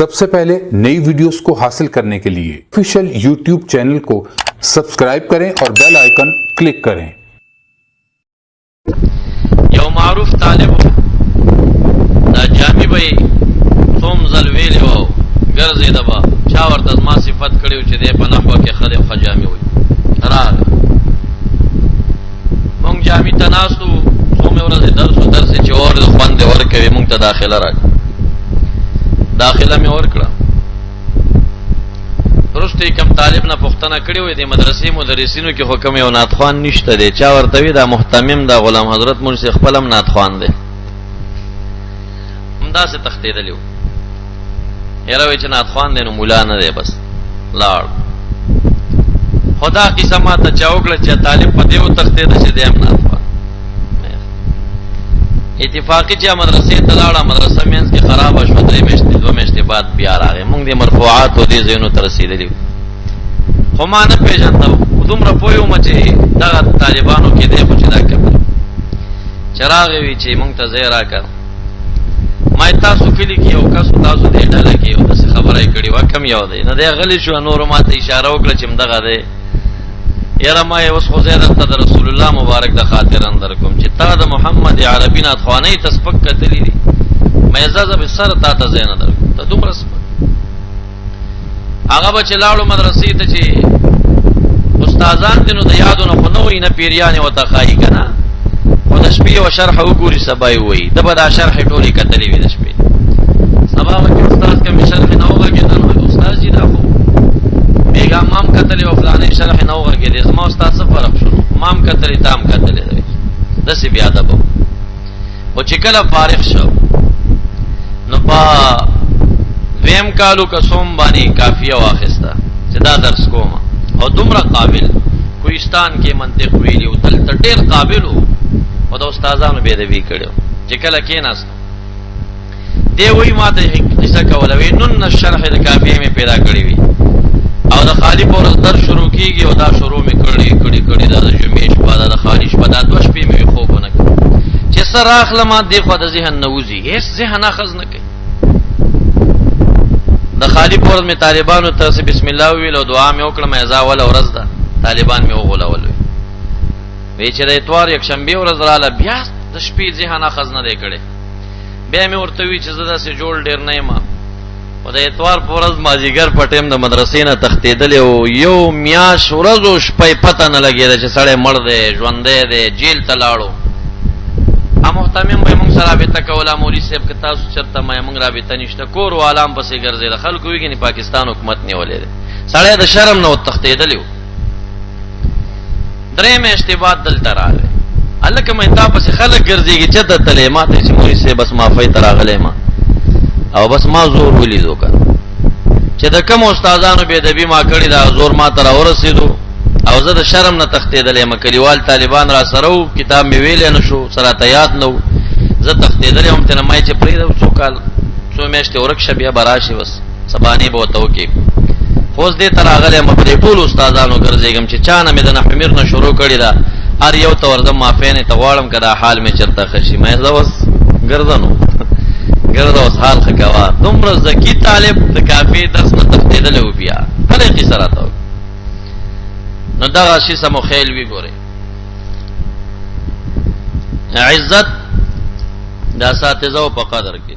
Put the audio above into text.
सबसे पहले नई वीडियोस को हासिल करने के लिए ऑफिशियल यूट्यूब चैनल को सब्सक्राइब करें और बेल आइकन क्लिक करें। यो मारूफ तालिब दा जामी भाई सोम जलवेल हो गर्जे दबा चावर तजमा सिफत कड़ी چې دې په نحوه کې خدای خجامي وي راغ مونږ جامي تناسو څومره ورځې درس چې اور د خوند ورکوي مونږ ته داخله راک داخله مې ورکړه وروسته کوم طالب نه پوښتنه کړې وې د مدرسې مدرسینو کې حکم یو ناتخوان نشته دی چا ورته وی دا محتمم دا غلام حضرت مرشد خپلم ناتخوان دی همدا څه تختیدلی یاره وی چې ناتخوان دی نو مولا نه دی بس لاړ خدا قسم ما ته چا وکړه چې طالب په دې وتښتېده چې دی هم ناتخوان اتفاقی چې مدرسې ته لاړه مدرسه مینس کې خرابه شوه 3 میاشتې 2 میاشتې بعد بیا راغی مونږ د مرفوعاتو دې ځایونو ته رسېدلي خو ما نه پېژندم دومره پوه وم چې دغه طالبانو کې دی خو چې دا کوي چې راغی وي چې مونږ ته ځای راکړه ما یې تاسو کلي کې یو کس تاسو دې ډله کې یو داسې خبره یې کړې وه کم یو دی نه دی غلی شو نورو ما ته اشاره وکړه چې همدغه دی یاره ما یې اوس خو زه درته د رسول الله مبارک د خاطر اندر کوم چې تا د محمد عربي ناتخوانۍ ته سپک کتلي دي مې زه به سره تا ته ځای نه درکوم ته دومره سپک هغه به چې لاړو مدرسې ته چې استادان دي نو د یادو نه خو نه وایي نه پیریانې ورته ښایي که نه خو د شپې یوه شرحه وګوري سبا یې ووایي ده به دا شرحې ټولې کتلې وي د شپې سبا به چې استاد کمې شرحې نه وغږېده نو استاد جي دا خو بیګا مام کتلې و فلانې شرحې نه وغږېدې زما استاد څه فرق شو مام کتلې تا هم کتلې دی داسې بې ادبه خو چې کله فارغ شو نو په دویم کالو کسوم باندې کافیه واخیسته چې دا درس کوم او دومره قابل کوهستان کې منطق ویلی و دلته ډېر قابل و او د استادانو بېادبي کړې و چې کله کېناستو دی وایي ما ته قصه کوله وایي نن شرح د کافیې مې پیدا کړې وي او د خالي په ورځ درس شروع کېږي او دا شروع مې کړې دا د جمعې شپه دا د خالي شپه دا 2 شپې مې خوب ونه کړ چې سر راخلم دی خو د ذهن نه وځي هیڅ ذهن اخذ نه کوي د خالي په ورځ مې طالبانو ته بسم الله وویل او دعا مې وکړه مې ځا وله ورځ ده طالبان مې وغولول وی چې د اتوار یکشنبې ورځ راله بیا د شپې ذهن اخذ نه دی کړی بیا مې ورته وی چې زه داسې جوړ ډېر نه یم او د اتوار په ورځ مازدیګر په ټیم د مدرسې نه تښتېدلی او یو میاشت ورځ و شپه پته نه لګېده چې سړی مړ دی ژوندی دی جیل ته لاړو محتمم به موږ سره رابطه کوله مولوي صاحب که تاسو چېرته موږ رابطه نشته کور والام پسې ګرځېده خلکو وي که پاکستان حکومت نیولی دی سړی د شرم نه وتښتېدلی و 3 میاشتې بعد دلته راغی هلکه مې تا پسې خلک ګرځېږي چېرته تللی ما ته چې مولوي صاحب بس معافۍ ته راغلی ما او بس ما زور ولیدو که چې د کوم استادانو بېادبي ما کړې دا زور ما ته راورسېدو او زه د شرم نه تښتېدلی یم کلیوال طالبان را سره و کتاب مې ویلی نه شو سراته یاد نه و زه تښتېدلی وم ته نه ما یې چې پرېږده څو کال څو میاشتې ورک شه بیا به راشي بس سبانې به ورته وکړي خو اوس دې ته راغلی یم په دې ټولو استادانو ګرځېږم چې چا نه مې د نحو میر نه شروع کړې ده هر یو ته ورځم معافیانې ته غواړم که دا حال مې چېرته ښه شي مې زه اوس ګرځه نو ګرځه اوس حال ښه کوه دومره ذکي طالب د کافي درس نه تښتېدلی و بیا بله قیصه راته نو دغه شي سمو خیل وي ګورئ عزت د اساتذو په قدر کې